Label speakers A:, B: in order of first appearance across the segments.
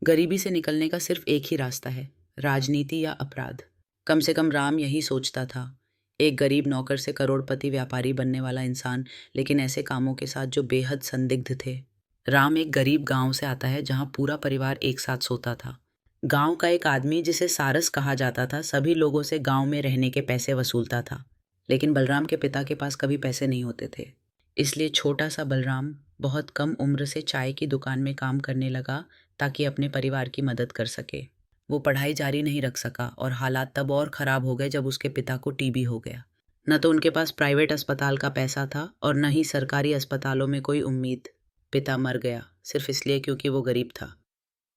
A: गरीबी से निकलने का सिर्फ एक ही रास्ता है, राजनीति या अपराध। कम से कम राम यही सोचता था। एक गरीब नौकर से करोड़पति व्यापारी बनने वाला इंसान, लेकिन ऐसे कामों के साथ जो बेहद संदिग्ध थे। राम एक गरीब गांव से आता है जहां पूरा परिवार एक साथ सोता था। गांव का एक आदमी जिसे सारस कहा जाता था सभी लोगों से गांव में रहने के पैसे वसूलता था, लेकिन बलराम के पिता के पास कभी पैसे नहीं होते थे। इसलिए छोटा सा बलराम बहुत कम उम्र से चाय की दुकान में काम करने लगा ताकि अपने परिवार की मदद कर सके। वो पढ़ाई जारी नहीं रख सका और हालात तब और ख़राब हो गए जब उसके पिता को टीबी हो गया। न तो उनके पास प्राइवेट अस्पताल का पैसा था और न ही सरकारी अस्पतालों में कोई उम्मीद। पिता मर गया सिर्फ इसलिए क्योंकि वो गरीब था।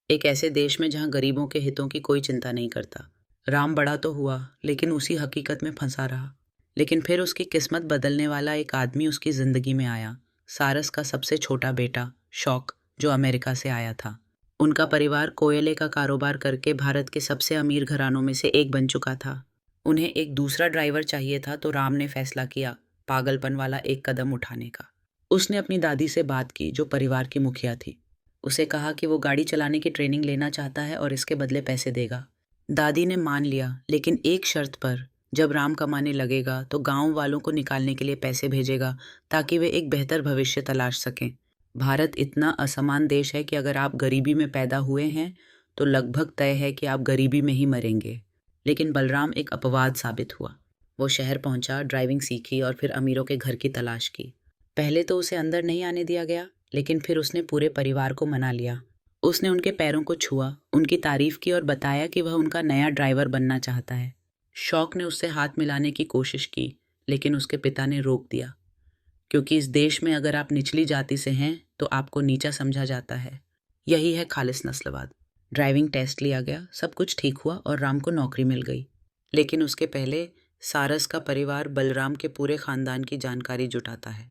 A: एक ऐसे देश में जहाँ गरीबों के हितों की कोई चिंता नहीं करता। राम बड़ा तो हुआ लेकिन उसी हकीकत में फंसा रहा। लेकिन फिर उसकी किस्मत बदलने वाला एक आदमी उसकी ज़िंदगी में आया। सारस का सबसे छोटा बेटा शौक, जो अमेरिका से आया था। उनका परिवार कोयले का कारोबार करके भारत के सबसे अमीर घरानों में से एक बन चुका था। उन्हें एक दूसरा ड्राइवर चाहिए था तो राम ने फैसला किया पागलपन वाला एक कदम उठाने का। उसने अपनी दादी से बात की जो परिवार की मुखिया थी। उसे कहा कि वो गाड़ी चलाने की ट्रेनिंग लेना चाहता है और इसके बदले पैसे देगा। दादी ने मान लिया, लेकिन एक शर्त पर। जब राम कमाने लगेगा तो गांव वालों को निकालने के लिए पैसे भेजेगा ताकि वे एक बेहतर भविष्य तलाश सकें। भारत इतना असमान देश है कि अगर आप गरीबी में पैदा हुए हैं तो लगभग तय है कि आप गरीबी में ही मरेंगे। लेकिन बलराम एक अपवाद साबित हुआ। वो शहर पहुंचा, ड्राइविंग सीखी और फिर अमीरों के घर की तलाश की। पहले तो उसे अंदर नहीं आने दिया गया, लेकिन फिर उसने पूरे परिवार को मना लिया। उसने उनके पैरों को छुआ, उनकी तारीफ की और बताया कि वह उनका नया ड्राइवर बनना चाहता है। शौक ने उससे हाथ मिलाने की कोशिश की, लेकिन उसके पिता ने रोक दिया, क्योंकि इस देश में अगर आप निचली जाति से हैं तो आपको नीचा समझा जाता है। यही है खालिस नस्लवाद। ड्राइविंग टेस्ट लिया गया, सब कुछ ठीक हुआ और राम को नौकरी मिल गई। लेकिन उसके पहले सारस का परिवार बलराम के पूरे खानदान की जानकारी जुटाता है।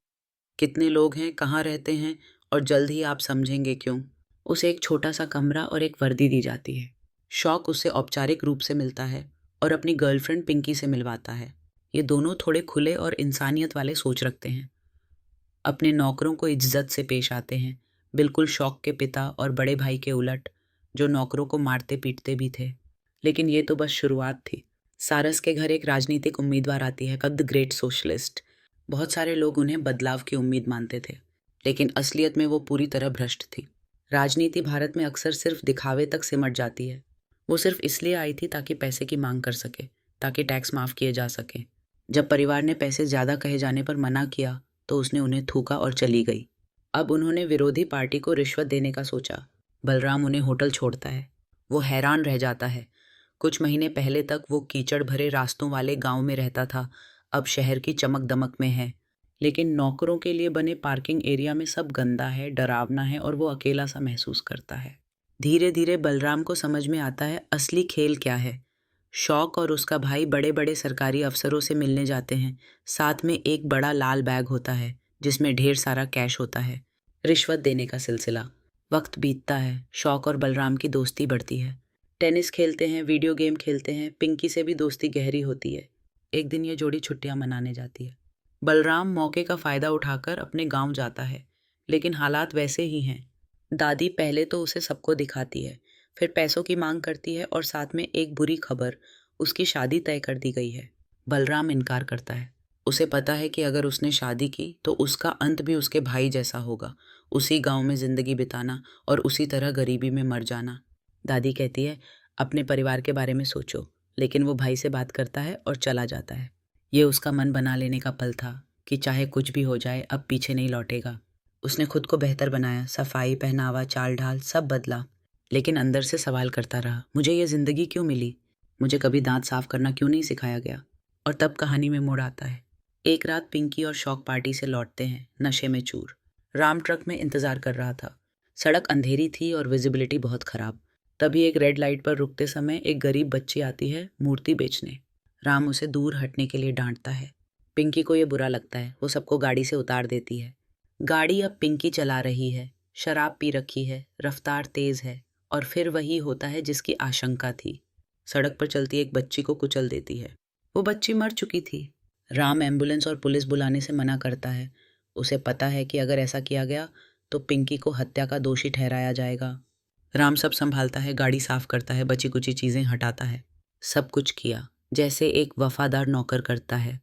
A: कितने लोग हैं, कहाँ रहते हैं, और जल्द ही आप समझेंगे क्यों। उसे एक छोटा सा कमरा और एक वर्दी दी जाती है। शौक उससे औपचारिक रूप से मिलता है और अपनी गर्लफ्रेंड पिंकी से मिलवाता है। ये दोनों थोड़े खुले और इंसानियत वाले सोच रखते हैं। अपने नौकरों को इज्जत से पेश आते हैं, बिल्कुल शौक के पिता और बड़े भाई के उलट, जो नौकरों को मारते पीटते भी थे। लेकिन ये तो बस शुरुआत थी। सारस के घर एक राजनीतिक उम्मीदवार आती है, द ग्रेट सोशलिस्ट। बहुत सारे लोग उन्हें बदलाव की उम्मीद मानते थे, लेकिन असलियत में वो पूरी तरह भ्रष्ट थी। राजनीति भारत में अक्सर सिर्फ दिखावे तक सिमट जाती है। वो सिर्फ इसलिए आई थी ताकि पैसे की मांग कर सके, ताकि टैक्स माफ़ किए जा सके। जब परिवार ने पैसे ज़्यादा कहे जाने पर मना किया तो उसने उन्हें थूका और चली गई। अब उन्होंने विरोधी पार्टी को रिश्वत देने का सोचा। बलराम उन्हें होटल छोड़ता है। वो हैरान रह जाता है। कुछ महीने पहले तक वो कीचड़ भरे रास्तों वाले गांव में रहता था, अब शहर की चमक दमक में है। लेकिन नौकरों के लिए बने पार्किंग एरिया में सब गंदा है, डरावना है और वो अकेला सा महसूस करता है। धीरे धीरे बलराम को समझ में आता है असली खेल क्या है। शौक और उसका भाई बड़े बड़े सरकारी अफसरों से मिलने जाते हैं। साथ में एक बड़ा लाल बैग होता है जिसमें ढेर सारा कैश होता है। रिश्वत देने का सिलसिला। वक्त बीतता है, शौक और बलराम की दोस्ती बढ़ती है। टेनिस खेलते हैं, वीडियो गेम खेलते हैं, पिंकी से भी दोस्ती गहरी होती है। एक दिन ये जोड़ी छुट्टियां मनाने जाती है। बलराम मौके का फ़ायदा उठाकर अपने गांव जाता है, लेकिन हालात वैसे ही हैं। दादी पहले तो उसे सबको दिखाती है, फिर पैसों की मांग करती है और साथ में एक बुरी खबर, उसकी शादी तय कर दी गई है। बलराम इनकार करता है। उसे पता है कि अगर उसने शादी की तो उसका अंत भी उसके भाई जैसा होगा, उसी गांव में ज़िंदगी बिताना और उसी तरह गरीबी में मर जाना। दादी कहती है अपने परिवार के बारे में सोचो, लेकिन वो भाई से बात करता है और चला जाता है। ये उसका मन बना लेने का पल था कि चाहे कुछ भी हो जाए अब पीछे नहीं लौटेगा। उसने खुद को बेहतर बनाया, सफाई, पहनावा, चाल ढाल सब बदला, लेकिन अंदर से सवाल करता रहा, मुझे ये ज़िंदगी क्यों मिली? मुझे कभी दांत साफ करना क्यों नहीं सिखाया गया? और तब कहानी में मोड़ आता है। एक रात पिंकी और शौक पार्टी से लौटते हैं, नशे में चूर। राम ट्रक में इंतज़ार कर रहा था। सड़क अंधेरी थी और विजिबिलिटी बहुत ख़राब। तभी एक रेड लाइट पर रुकते समय एक गरीब बच्ची आती है मूर्ति बेचने। राम उसे दूर हटने के लिए डांटता है। पिंकी को ये बुरा लगता है, वो सबको गाड़ी से उतार देती है। गाड़ी अब पिंकी चला रही है, शराब पी रखी है, रफ्तार तेज़ है, और फिर वही होता है जिसकी आशंका थी। सड़क पर चलती एक बच्ची को कुचल देती है। वो बच्ची मर चुकी थी। राम एम्बुलेंस और पुलिस बुलाने से मना करता है। उसे पता है कि अगर ऐसा किया गया तो पिंकी को हत्या का दोषी ठहराया जाएगा। राम सब संभालता है, गाड़ी साफ करता है, बची कुची चीज़ें हटाता है, सब कुछ किया जैसे एक वफादार नौकर करता है।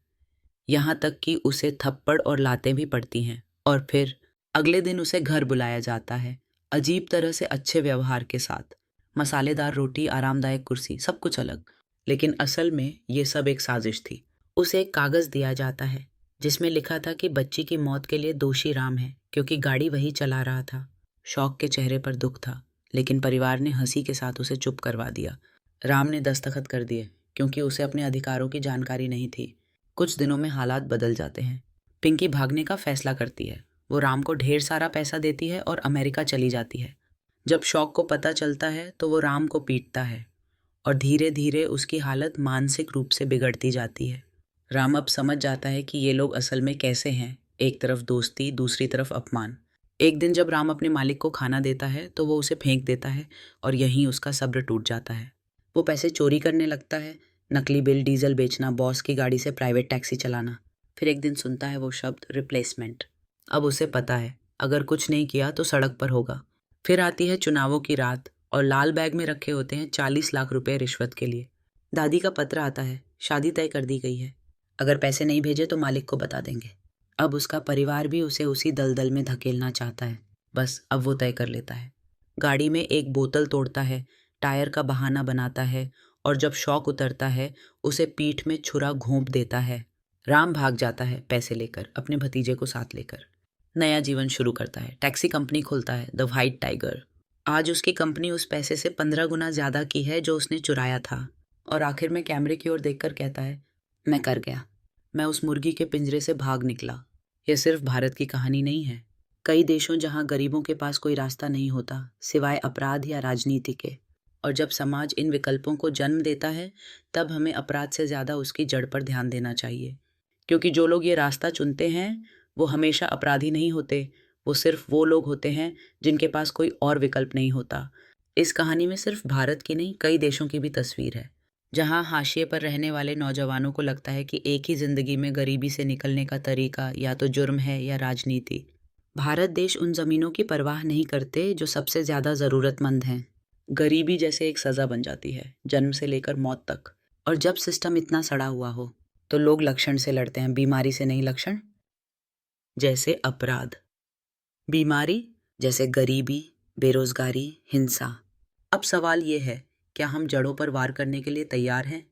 A: यहाँ तक कि उसे थप्पड़ और लातें भी पड़ती हैं। और फिर अगले दिन उसे घर बुलाया जाता है, अजीब तरह से अच्छे व्यवहार के साथ। मसालेदार रोटी, आरामदायक कुर्सी, सब कुछ अलग। लेकिन असल में ये सब एक साजिश थी। उसे एक कागज़ दिया जाता है जिसमें लिखा था कि बच्ची की मौत के लिए दोषी राम है, क्योंकि गाड़ी वही चला रहा था। शौक के चेहरे पर दुख था, लेकिन परिवार ने हंसी के साथ उसे चुप करवा दिया। राम ने दस्तखत कर दिए क्योंकि उसे अपने अधिकारों की जानकारी नहीं थी। कुछ दिनों में हालात बदल जाते हैं। पिंकी भागने का फैसला करती है। वो राम को ढेर सारा पैसा देती है और अमेरिका चली जाती है। जब शौक को पता चलता है तो वो राम को पीटता है और धीरे धीरे उसकी हालत मानसिक रूप से बिगड़ती जाती है। राम अब समझ जाता है कि ये लोग असल में कैसे हैं, एक तरफ दोस्ती, दूसरी तरफ अपमान। एक दिन जब राम अपने मालिक को खाना देता है तो वो उसे फेंक देता है और यहीं उसका सब्र टूट जाता है। वो पैसे चोरी करने लगता है, नकली बिल, डीजल बेचना, बॉस की गाड़ी से प्राइवेट टैक्सी चलाना। फिर एक दिन सुनता है वो शब्द रिप्लेसमेंट। अब उसे पता है अगर कुछ नहीं किया तो सड़क पर होगा। फिर आती है चुनावों की रात और लाल बैग में रखे होते हैं 40 लाख रुपए रिश्वत के लिए। दादी का पत्र आता है, शादी तय कर दी गई है, अगर पैसे नहीं भेजे तो मालिक को बता देंगे। अब उसका परिवार भी उसे उसी दलदल में धकेलना चाहता है, बस अब वो तय कर लेता है। गाड़ी में एक बोतल तोड़ता है, टायर का बहाना बनाता है और जब शौक उतरता है उसे पीठ में छुरा घोंप देता है। राम भाग जाता है पैसे लेकर, अपने भतीजे को साथ लेकर। नया जीवन शुरू करता है, टैक्सी कंपनी खोलता है, द व्हाइट टाइगर। आज उसकी कंपनी उस पैसे से 15 गुना ज़्यादा की है जो उसने चुराया था। और आखिर में कैमरे की ओर देखकर कहता है, मैं कर गया, मैं उस मुर्गी के पिंजरे से भाग निकला। यह सिर्फ भारत की कहानी नहीं है। कई देशों जहां गरीबों के पास कोई रास्ता नहीं होता सिवाय अपराध या राजनीति के, और जब समाज इन विकल्पों को जन्म देता है तब हमें अपराध से ज़्यादा उसकी जड़ पर ध्यान देना चाहिए। क्योंकि जो लोग ये रास्ता चुनते हैं वो हमेशा अपराधी नहीं होते, वो सिर्फ वो लोग होते हैं जिनके पास कोई और विकल्प नहीं होता। इस कहानी में सिर्फ भारत की नहीं, कई देशों की भी तस्वीर है जहां हाशिए पर रहने वाले नौजवानों को लगता है कि एक ही जिंदगी में गरीबी से निकलने का तरीका या तो जुर्म है या राजनीति। भारत देश उन ज़मीनों की परवाह नहीं करते जो सबसे ज़्यादा ज़रूरतमंद हैं। गरीबी जैसे एक सज़ा बन जाती है, जन्म से लेकर मौत तक। और जब सिस्टम इतना सड़ा हुआ हो तो लोग लक्षण से लड़ते हैं, बीमारी से नहीं। लक्षण जैसे अपराध, बीमारी जैसे गरीबी, बेरोजगारी, हिंसा। अब सवाल ये है, क्या हम जड़ों पर वार करने के लिए तैयार हैं